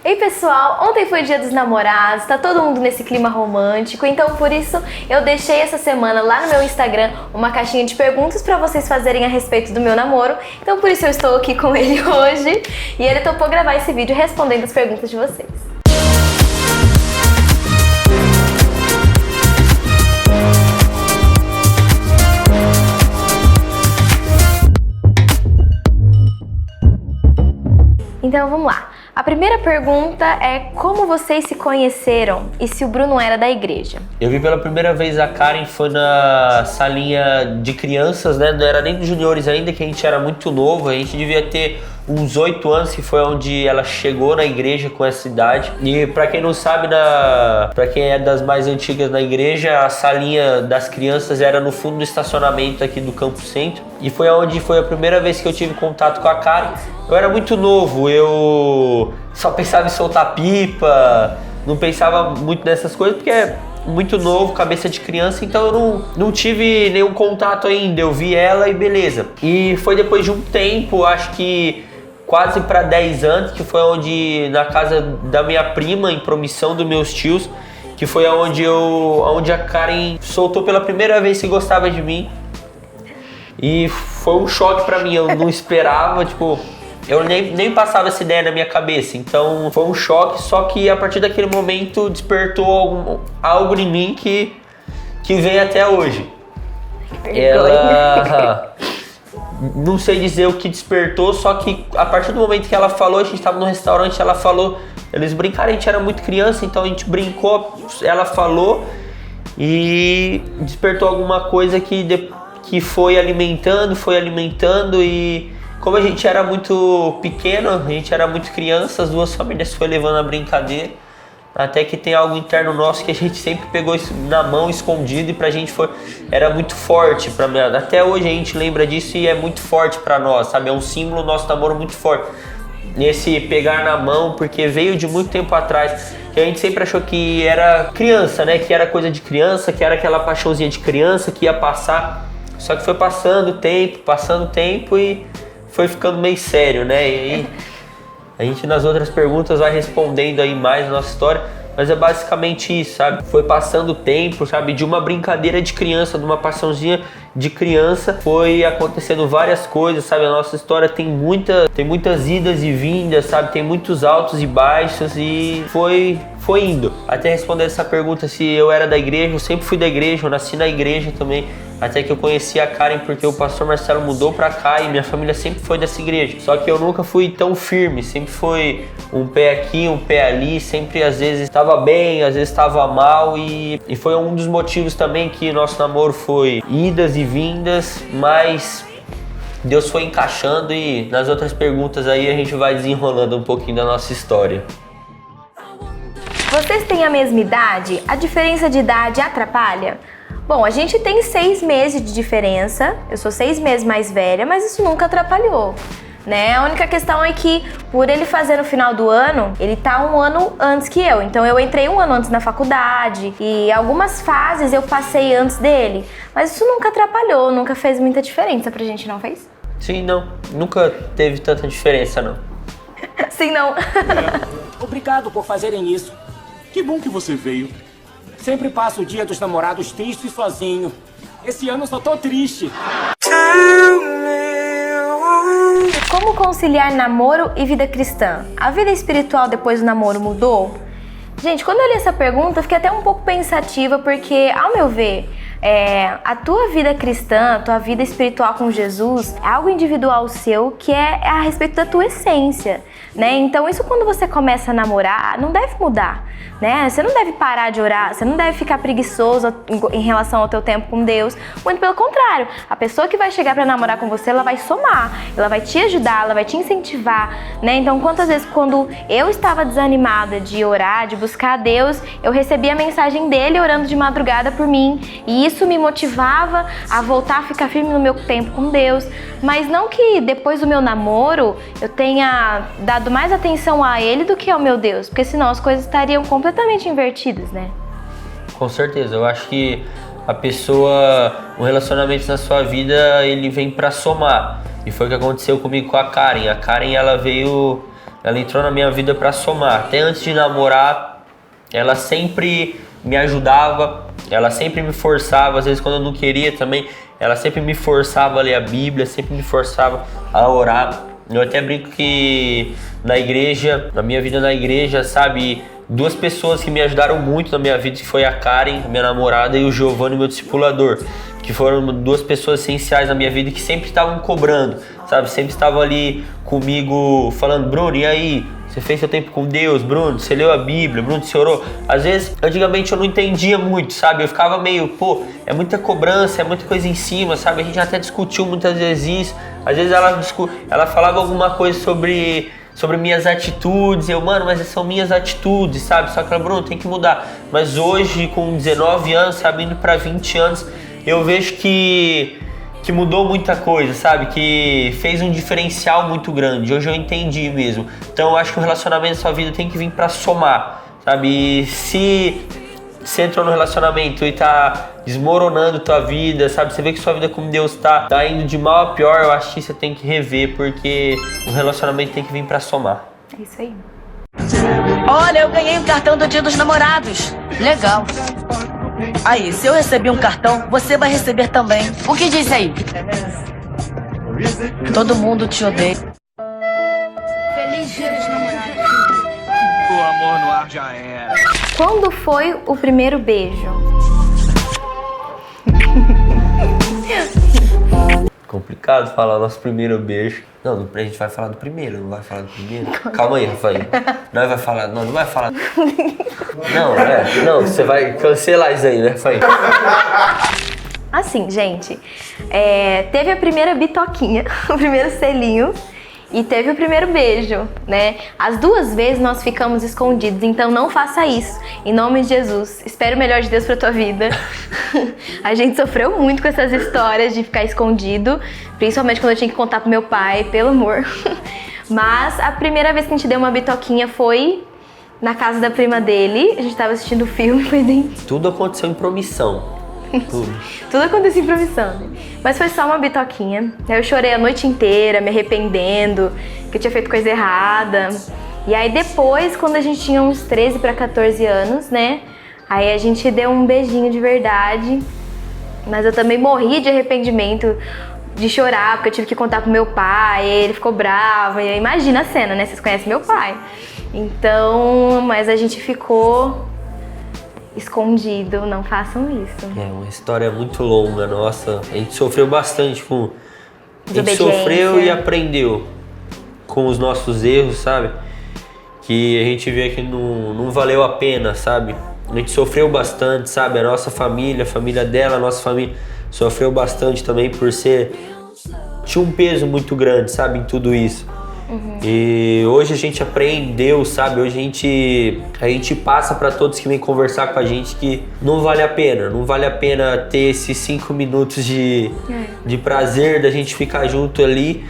Ei pessoal, ontem foi dia dos namorados, tá todo mundo nesse clima romântico, então por isso eu deixei essa semana lá no meu Instagram uma caixinha de perguntas pra vocês fazerem a respeito do meu namoro, então por isso eu estou aqui com ele hoje e ele topou gravar esse vídeo respondendo as perguntas de vocês. Então vamos lá. A primeira pergunta é como vocês se conheceram e se o Bruno era da igreja? Eu vi pela primeira vez a Karen, foi na salinha de crianças, né? Não era nem dos juniores ainda, que a gente era muito novo. A gente devia ter uns 8 anos, que foi onde ela chegou na igreja com essa idade. E pra quem não sabe, pra quem é das mais antigas na igreja, a salinha das crianças era no fundo do estacionamento aqui do Campo Centro. E foi onde foi a primeira vez que eu tive contato com a Karen. Eu era muito novo, eu só pensava em soltar pipa, não pensava muito nessas coisas, porque é muito novo, cabeça de criança, então eu não tive nenhum contato ainda. Eu vi ela e beleza. E foi depois de um tempo, acho que quase para 10 anos, que foi onde, na casa da minha prima, em promissão dos meus tios, que foi onde a Karen soltou pela primeira vez que gostava de mim. E foi um choque pra mim, eu não esperava, tipo, eu nem passava essa ideia na minha cabeça. Então foi um choque, só que a partir daquele momento despertou algo em mim que vem até hoje. Ela... Não sei dizer o que despertou, só que a partir do momento que ela falou, a gente estava no restaurante, ela falou, eles brincaram, a gente era muito criança, então a gente brincou, ela falou e despertou alguma coisa que foi alimentando e como a gente era muito pequeno, a gente era muito criança, as duas famílias foi levando a brincadeira. Até que tem algo interno nosso que a gente sempre pegou isso na mão, escondido, e pra gente era muito forte. Até hoje a gente lembra disso e é muito forte pra nós, sabe? É um símbolo do nosso namoro muito forte. Nesse pegar na mão, porque veio de muito tempo atrás, que a gente sempre achou que era criança, né? Que era coisa de criança, que era aquela paixãozinha de criança que ia passar. Só que foi passando o tempo e foi ficando meio sério, né? E aí a gente nas outras perguntas vai respondendo aí mais a nossa história, mas é basicamente isso, sabe? Foi passando o tempo, sabe? De uma brincadeira de criança, de uma paixãozinha de criança, foi acontecendo várias coisas, sabe? A nossa história tem muitas idas e vindas, sabe? Tem muitos altos e baixos e foi indo. Até responder essa pergunta se eu era da igreja, eu sempre fui da igreja, eu nasci na igreja também. Até que eu conheci a Karen porque o pastor Marcelo mudou pra cá e minha família sempre foi dessa igreja. Só que eu nunca fui tão firme, sempre foi um pé aqui, um pé ali, sempre às vezes estava bem, às vezes estava mal e foi um dos motivos também que nosso namoro foi idas e vindas, mas Deus foi encaixando e nas outras perguntas aí a gente vai desenrolando um pouquinho da nossa história. Vocês têm a mesma idade? A diferença de idade atrapalha? Bom, a gente tem 6 meses de diferença, eu sou 6 meses mais velha, mas isso nunca atrapalhou, né? A única questão é que, por ele fazer no final do ano, ele tá 1 ano antes que eu, então eu entrei 1 ano antes na faculdade e algumas fases eu passei antes dele, mas isso nunca atrapalhou, nunca fez muita diferença pra gente, não fez? Sim, não, nunca teve tanta diferença, não. Sim, não. Obrigado por fazerem isso. Que bom que você veio. Sempre passo o dia dos namorados triste e sozinho. Esse ano eu só tô triste. Como conciliar namoro e vida cristã? A vida espiritual depois do namoro mudou? Gente, quando eu li essa pergunta, eu fiquei até um pouco pensativa, porque, ao meu ver, a tua vida cristã, a tua vida espiritual com Jesus é algo individual seu, que é a respeito da tua essência, né? Então isso, quando você começa a namorar, não deve mudar, né? Você não deve parar de orar, você não deve ficar preguiçoso em relação ao teu tempo com Deus, muito pelo contrário, a pessoa que vai chegar para namorar com você, ela vai somar, ela vai te ajudar, ela vai te incentivar, né? Então quantas vezes quando eu estava desanimada de orar, de buscar a Deus, eu recebia a mensagem dele orando de madrugada por mim, e isso me motivava a voltar a ficar firme no meu tempo com Deus, mas não que depois do meu namoro eu tenha dado mais atenção a ele do que ao meu Deus, porque senão as coisas estariam completamente invertidas, né? Com certeza, eu acho que a pessoa, o relacionamento na sua vida, ele vem pra somar, e foi o que aconteceu comigo com a Karen. A Karen, ela veio ela entrou na minha vida pra somar. Até antes de namorar, ela sempre me ajudava, ela sempre me forçava, às vezes quando eu não queria também, ela sempre me forçava a ler a Bíblia, sempre me forçava a orar. Eu até brinco que na igreja, na minha vida na igreja, sabe, duas pessoas que me ajudaram muito na minha vida, que foi a Karen, minha namorada, e o Giovanni, meu discipulador, que foram duas pessoas essenciais na minha vida e que sempre estavam cobrando, sabe, sempre estavam ali comigo falando: Bruno, e aí? Você fez seu tempo com Deus, Bruno? Você leu a Bíblia, Bruno, você orou? Às vezes, antigamente eu não entendia muito, sabe? Eu ficava meio, pô, é muita cobrança, é muita coisa em cima, sabe? A gente até discutiu muitas vezes isso. Às vezes ela falava alguma coisa sobre minhas atitudes. Eu, mano, mas são minhas atitudes, sabe? Só que ela, Bruno, tem que mudar. Mas hoje, com 19 anos, sabe, indo pra 20 anos, eu vejo que mudou muita coisa, sabe? Que fez um diferencial muito grande. Hoje eu entendi mesmo. Então eu acho que o relacionamento da sua vida tem que vir pra somar, sabe? E se você entrou no relacionamento e tá desmoronando tua vida, sabe? Você vê que sua vida com Deus tá indo de mal a pior, eu acho que você tem que rever, porque o relacionamento tem que vir pra somar. É isso aí. Olha, eu ganhei um cartão do Dia dos Namorados. Legal. Aí, se eu receber um cartão, você vai receber também. O que diz aí? Todo mundo te odeia. Feliz Dia dos Namorados. O amor no ar já era. Quando foi o primeiro beijo? Complicado falar nosso primeiro beijo. Não, a gente vai falar do primeiro, não vai falar do primeiro. Calma aí, Rafael. Não vai falar. Não, você vai cancelar isso aí, né, Rafael? Assim, gente, teve a primeira bitoquinha, o primeiro selinho e teve o primeiro beijo, né? As duas vezes nós ficamos escondidos, então não faça isso. Em nome de Jesus, espero o melhor de Deus pra tua vida. A gente sofreu muito com essas histórias de ficar escondido, principalmente quando eu tinha que contar pro meu pai, pelo amor. Mas a primeira vez que a gente deu uma bitoquinha foi na casa da prima dele, a gente tava assistindo o filme, foi bem... Tudo aconteceu em promissão. Tudo aconteceu improvisando. Mas foi só uma bitoquinha. Eu chorei a noite inteira, me arrependendo, que eu tinha feito coisa errada. E aí depois, quando a gente tinha uns 13 para 14 anos, né? Aí a gente deu um beijinho de verdade. Mas eu também morri de arrependimento, de chorar, porque eu tive que contar pro meu pai, ele ficou bravo. E imagina a cena, né? Vocês conhecem meu pai. Então, mas a gente ficou escondido, não façam isso. É uma história muito longa, nossa. A gente sofreu bastante com... A gente Desobediência. sofreu e aprendeu com os nossos erros, sabe? Que a gente vê que não valeu a pena, sabe? A gente sofreu bastante, sabe? A nossa família, a família dela, a nossa família sofreu bastante também por ser... Tinha um peso muito grande, sabe? Em tudo isso. E hoje a gente aprendeu, sabe? Hoje a gente passa para todos que vêm conversar com a gente que não vale a pena ter esses 5 minutos de prazer da gente ficar junto ali,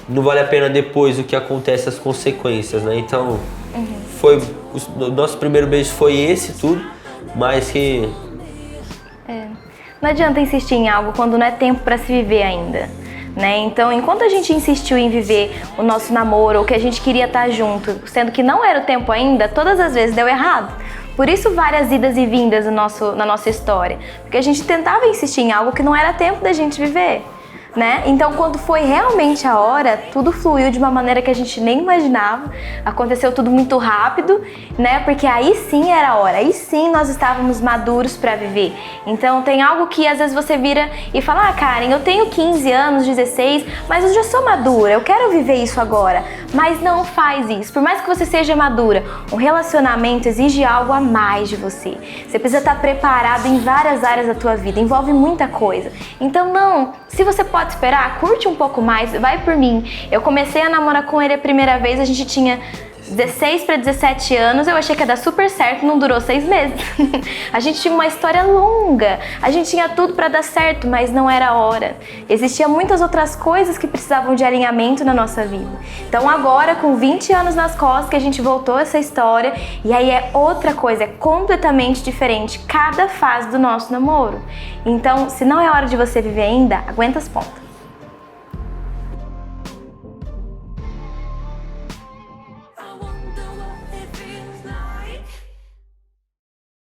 não vale a pena depois o que acontece, as consequências, né? Então, o nosso primeiro beijo foi esse tudo, mas que... Não adianta insistir em algo quando não é tempo para se viver ainda. Né? Então, enquanto a gente insistiu em viver o nosso namoro, ou que a gente queria estar junto, sendo que não era o tempo ainda, todas as vezes deu errado. Por isso, várias idas e vindas na nossa história. Porque a gente tentava insistir em algo que não era tempo da gente viver. Né? Então, quando foi realmente a hora, tudo fluiu de uma maneira que a gente nem imaginava. Aconteceu tudo muito rápido, né? Porque aí sim era a hora, aí sim nós estávamos maduros para viver. Então, tem algo que às vezes você vira e fala: ah, Karen, eu tenho 15 anos, 16, mas eu já sou madura, eu quero viver isso agora. Mas não faz isso. Por mais que você seja madura, um relacionamento exige algo a mais de você. Você precisa estar preparado em várias áreas da tua vida, envolve muita coisa. Então, não, se você pode esperar, curte um pouco mais, vai por mim. Eu comecei a namorar com ele a primeira vez, a gente tinha 16 para 17 anos, eu achei que ia dar super certo, não durou 6 meses. A gente tinha uma história longa, a gente tinha tudo para dar certo, mas não era a hora. Existiam muitas outras coisas que precisavam de alinhamento na nossa vida. Então agora, com 20 anos nas costas, que a gente voltou a essa história, e aí é outra coisa, é completamente diferente cada fase do nosso namoro. Então, se não é hora de você viver ainda, aguenta as pontas.